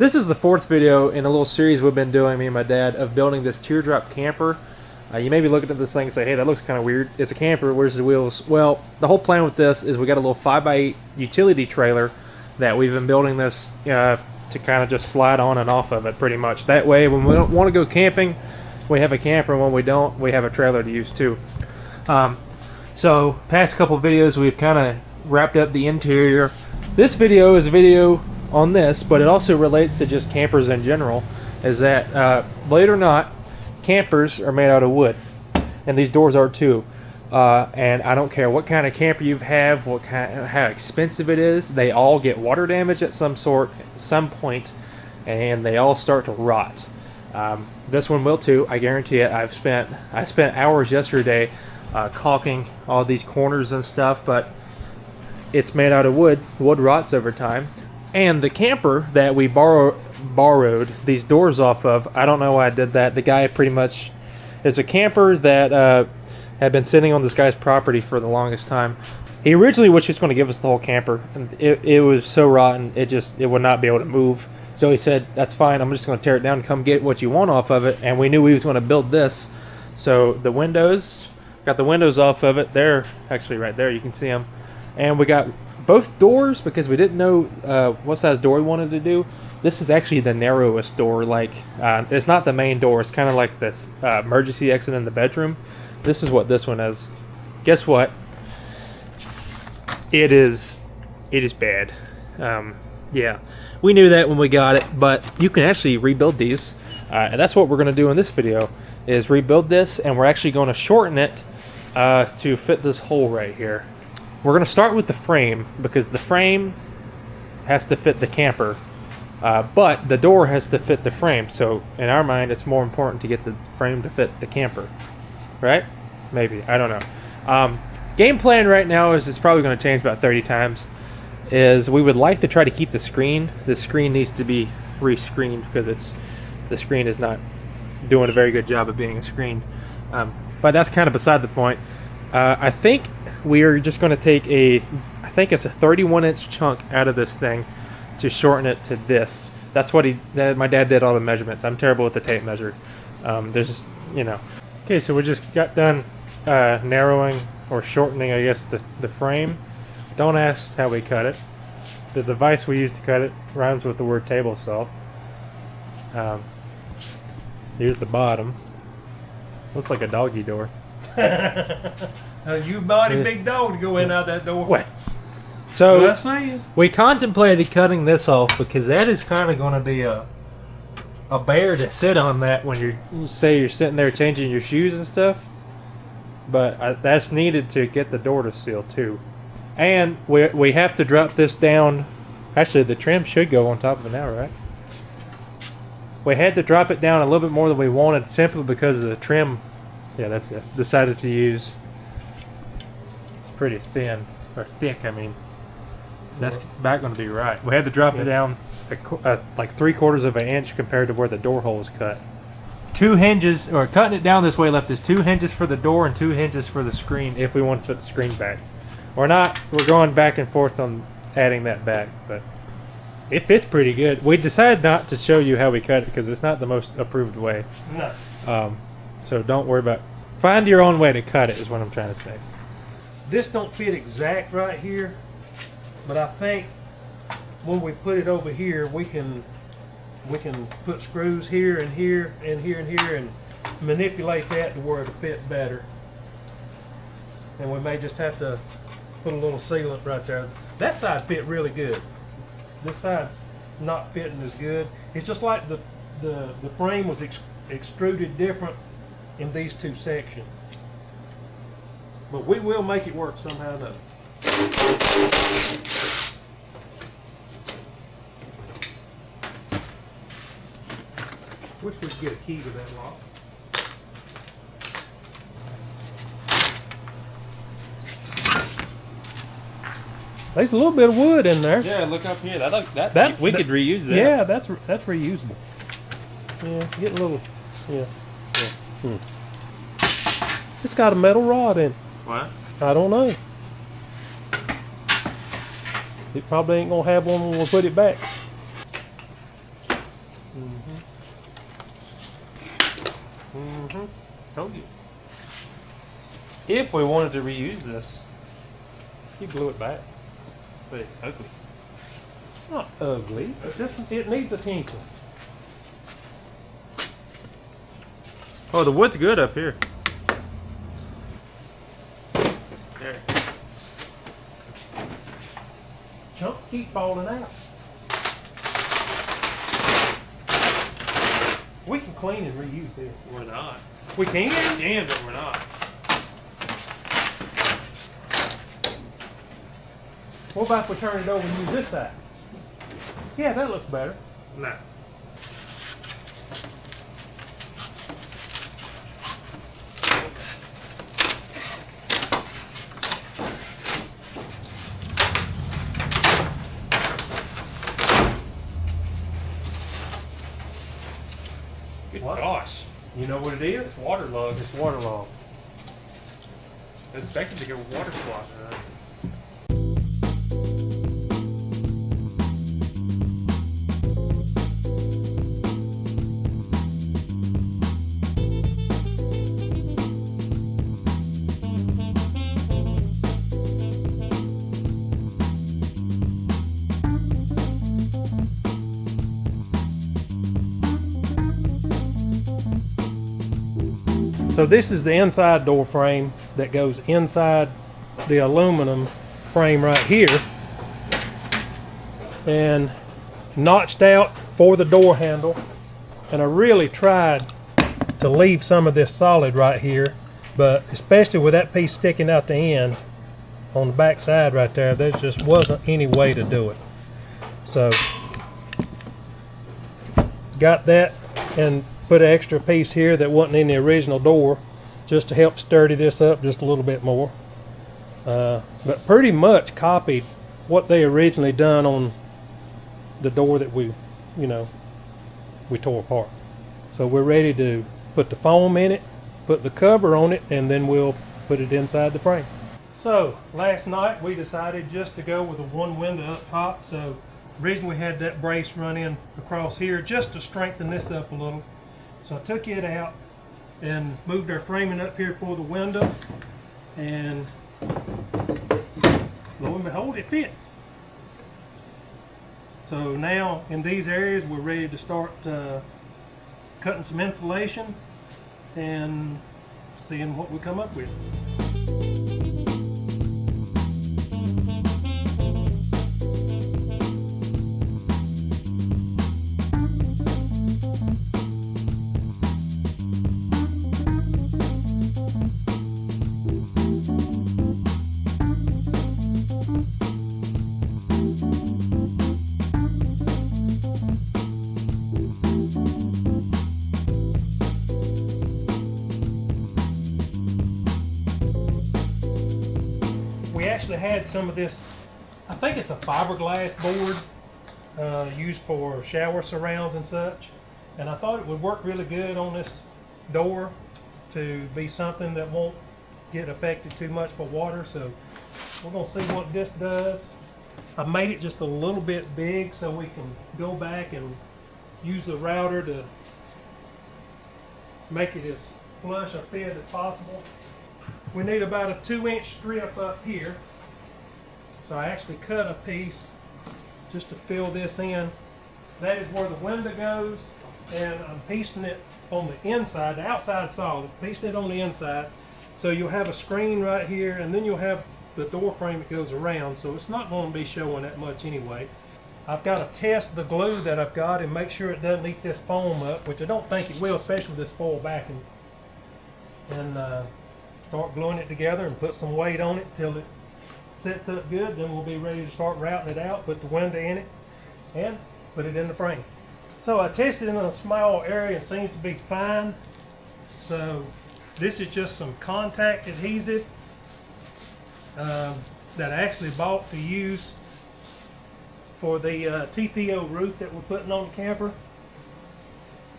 This is the fourth video in a little series we've been doing, me and my dad, of building this teardrop camper. You may be looking at this thing and say, hey, that looks kind of weird. It's a camper, where's the wheels? Well, the whole plan with this is we got a little 5x8 utility trailer that we've been building this to kind of just slide on and off of it pretty much. That way, when we don't want to go camping, we have a camper, and when we don't, we have a trailer to use too. So, past couple videos, we've kind of wrapped up the interior. This video is a video on this, but it also relates to just campers in general, is that, believe it or not, campers are made out of wood, and these doors are too. And I don't care what kind of camper you have, how expensive it is, they all get water damage at some point, and they all start to rot. This one will too, I guarantee it. I spent hours yesterday caulking all these corners and stuff, but it's made out of wood. Wood rots over time. And the camper that we borrowed these doors off of, I don't know why I did that. The guy pretty much is a camper that had been sitting on this guy's property for the longest time. He originally was just going to give us the whole camper, and it was so rotten it would not be able to move. So he said, that's fine, I'm just going to tear it down and come get what you want off of it. And we knew we was going to build this. So the windows, got the windows off of it. They're actually right there, you can see them. And we got both doors because we didn't know what size door we wanted to do. This is actually the narrowest door. Like it's not the main door. It's kind of like this emergency exit in the bedroom. This is what this one is. Guess what? It is bad. Yeah, we knew that when we got it, but you can actually rebuild these, and that's what we're going to do in this video. Is rebuild this, and we're actually going to shorten it to fit this hole right here. We're going to start with the frame because the frame has to fit the camper, but the door has to fit the frame. So in our mind, it's more important to get the frame to fit the camper, right? Maybe, I don't know. Game plan right now is, it's probably going to change about 30 times, is we would like to try to keep the screen. The screen needs to be re-screened because the screen is not doing a very good job of being a screen. But that's kind of beside the point. I think we are just going to take I think it's a 31-inch chunk out of this thing to shorten it to this. That's what my dad did all the measurements. I'm terrible with the tape measure. There's just, you know. Okay, so we just got done narrowing or shortening, I guess, the frame. Don't ask how we cut it. The device we used to cut it rhymes with the word table saw. Here's the bottom. Looks like a doggy door. You bought a big dog to go in out that door. What? So I'm saying, we contemplated cutting this off because that is kind of going to be a bear to sit on that when you're sitting there changing your shoes and stuff. But that's needed to get the door to seal too. And we have to drop this down. Actually, the trim should go on top of it now, right? We had to drop it down a little bit more than we wanted simply because of the trim. Yeah, that's it. Decided to use pretty thin, or thick, I mean. That's back going to be right. We had to drop it down like 3/4 of an inch compared to where the door hole is cut. 2 hinges, or cutting it down this way left us 2 hinges for the door and 2 hinges for the screen if we want to put the screen back. Or not, we're going back and forth on adding that back, but it fits pretty good. We decided not to show you how we cut it because it's not the most approved way. no. So don't worry about it. Find your own way to cut it is what I'm trying to say. This don't fit exact right here, but I think when we put it over here, we can put screws here and here and here and here and manipulate that to where it'll fit better. And we may just have to put a little sealant right there. That side fit really good. This side's not fitting as good. It's just like the frame was extruded different in these two sections. But we will make it work somehow or another. Wish we could get a key to that lock. There's a little bit of wood in there. Yeah, look up here. We could reuse that. Yeah, that's reusable. Yeah, get a little. Yeah. It's got a metal rod in it. What? I don't know. It probably ain't gonna have one when we put it back. Told you. If we wanted to reuse this, you glue it back. But it's ugly. Not ugly. It needs attention. Oh, the wood's good up here. There. Chunks keep falling out. We can clean and reuse this. We're not. We can? Damn, but we're not. What about if we turn it over and use this side? Yeah, that looks better. Nah. Good What? gosh. You know what it is? It's waterlogged. It's waterlogged. I was expecting to go water sloshing. So this is the inside door frame that goes inside the aluminum frame right here, and notched out for the door handle. And I really tried to leave some of this solid right here, but especially with that piece sticking out the end on the back side right there, there just wasn't any way to do it. So got that and put an extra piece here that wasn't in the original door just to help sturdy this up just a little bit more. But pretty much copied what they originally done on the door that we tore apart. So we're ready to put the foam in it, put the cover on it, and then we'll put it inside the frame. So last night we decided just to go with a one window up top. So originally we had that brace run in across here just to strengthen this up a little. So I took it out and moved our framing up here for the window, and lo and behold, it fits. So now in these areas we're ready to start cutting some insulation and seeing what we come up with. We actually had some of this, I think it's a fiberglass board used for shower surrounds and such, and I thought it would work really good on this door to be something that won't get affected too much by water. So we're going to see what this does. I made it just a little bit big so we can go back and use the router to make it as flush a fit as possible. We need about a 2-inch strip up here. So I actually cut a piece just to fill this in. That is where the window goes, and I'm piecing it on the inside, the outside solid, piecing it on the inside. So you'll have a screen right here, and then you'll have the door frame that goes around, so it's not going to be showing that much anyway. I've got to test the glue that I've got and make sure it doesn't eat this foam up, which I don't think it will, especially with this foil backing. And start gluing it together and put some weight on it till it sets up good. Then we'll be ready to start routing it out, put the window in it, and put it in the frame. So I tested it in a small area, it seems to be fine. So this is just some contact adhesive that I actually bought to use for the TPO roof that we're putting on the camper.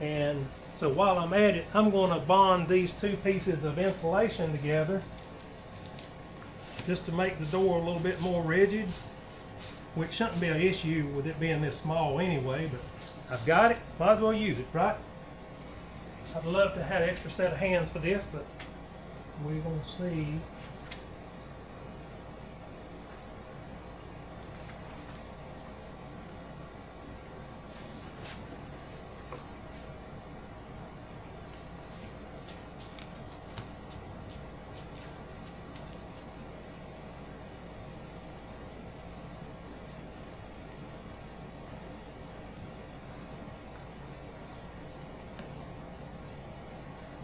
And so while I'm at it, I'm going to bond these two pieces of insulation together just to make the door a little bit more rigid, which shouldn't be an issue with it being this small anyway, but I've got it, might as well use it, right? I'd love to have an extra set of hands for this, but we're gonna see.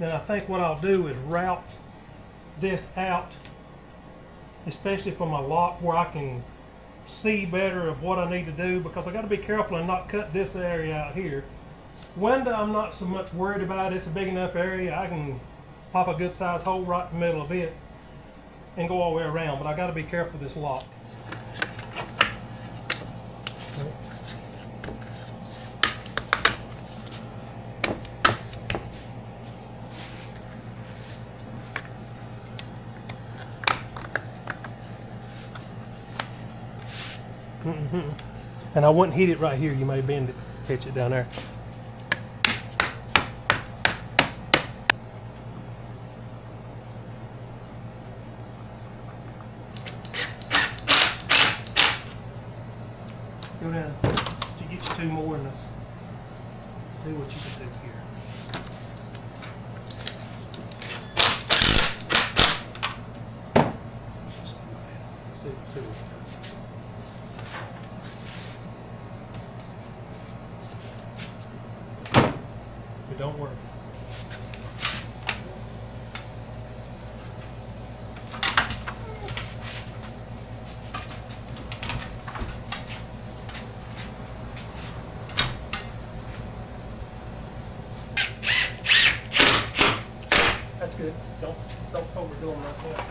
Then I think what I'll do is route this out, especially for my lock, where I can see better of what I need to do, because I got to be careful and not cut this area out here. Window I'm not so much worried about. It's a big enough area. I can pop a good size hole right in the middle of it and go all the way around, but I got to be careful of this lock. And I wouldn't hit it right here. You may bend it, catch it down there. Go down. You get you two more and let's see what you can do here. See what we can do. Don't worry. That's good. Don't overdo them like that.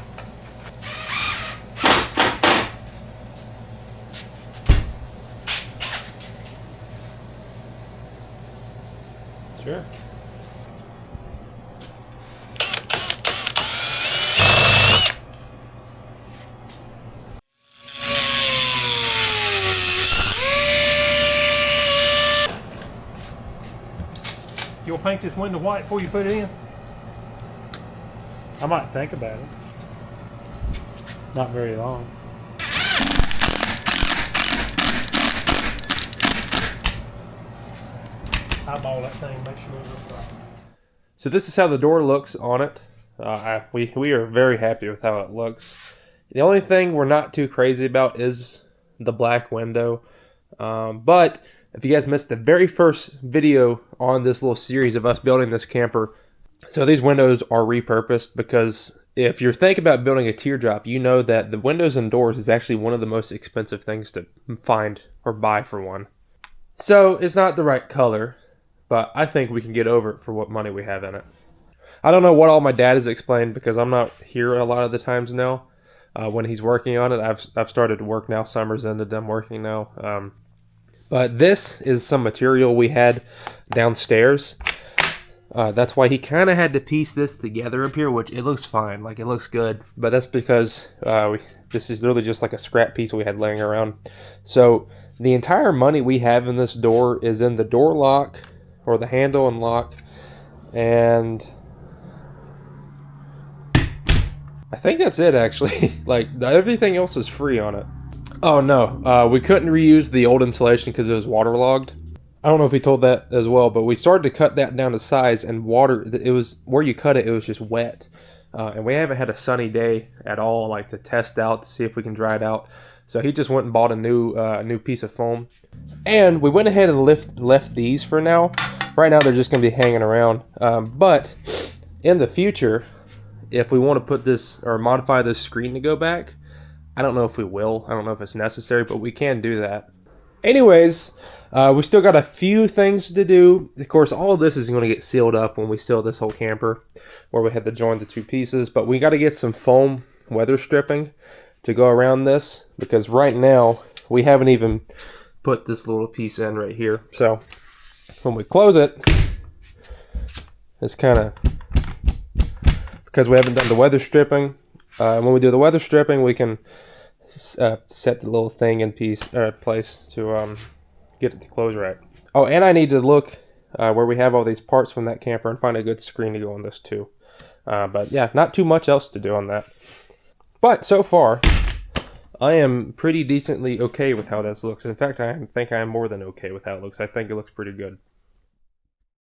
Sure. You'll paint this window white before you put it in? I might think about it. Not very long. Eyeball that thing, make sure it looks right. So this is how the door looks on it. We are very happy with how it looks. The only thing we're not too crazy about is the black window. But if you guys missed the very first video on this little series of us building this camper, so these windows are repurposed, because if you're thinking about building a teardrop, you know that the windows and doors is actually one of the most expensive things to find or buy for one. So it's not the right color, but I think we can get over it for what money we have in it. I don't know what all my dad has explained, because I'm not here a lot of the times now. When he's working on it, I've started to work now. Summer's ended, I'm working now. But this is some material we had downstairs. That's why he kind of had to piece this together up here, which it looks fine, like it looks good. But that's because this is really just like a scrap piece we had laying around. So the entire money we have in this door is in the door lock, or the handle and lock, and I think that's it actually. Like everything else is free on it. Oh no, we couldn't reuse the old insulation because it was waterlogged. I don't know if he told that as well, but we started to cut that down to size, and water, it was where you cut it, it was just wet. And we haven't had a sunny day at all, like to test out to see if we can dry it out. So he just went and bought a new piece of foam, and we went ahead and left these for now. Right now they're just going to be hanging around, but in the future, if we want to put this or modify this screen to go back, I don't know if we will. I don't know if it's necessary, but we can do that. Anyways, we still got a few things to do. Of course, all of this is going to get sealed up when we seal this whole camper, where we had to join the two pieces. But we got to get some foam weather stripping to go around this, because right now we haven't even put this little piece in right here. So when we close it, it's kind of, because we haven't done the weather stripping. When we do the weather stripping, we can set the little thing in place to get it to close right. Oh, and I need to look where we have all these parts from that camper and find a good screen to go on this too. But yeah, not too much else to do on that. But so far, I am pretty decently okay with how this looks. In fact, I think I am more than okay with how it looks. I think it looks pretty good.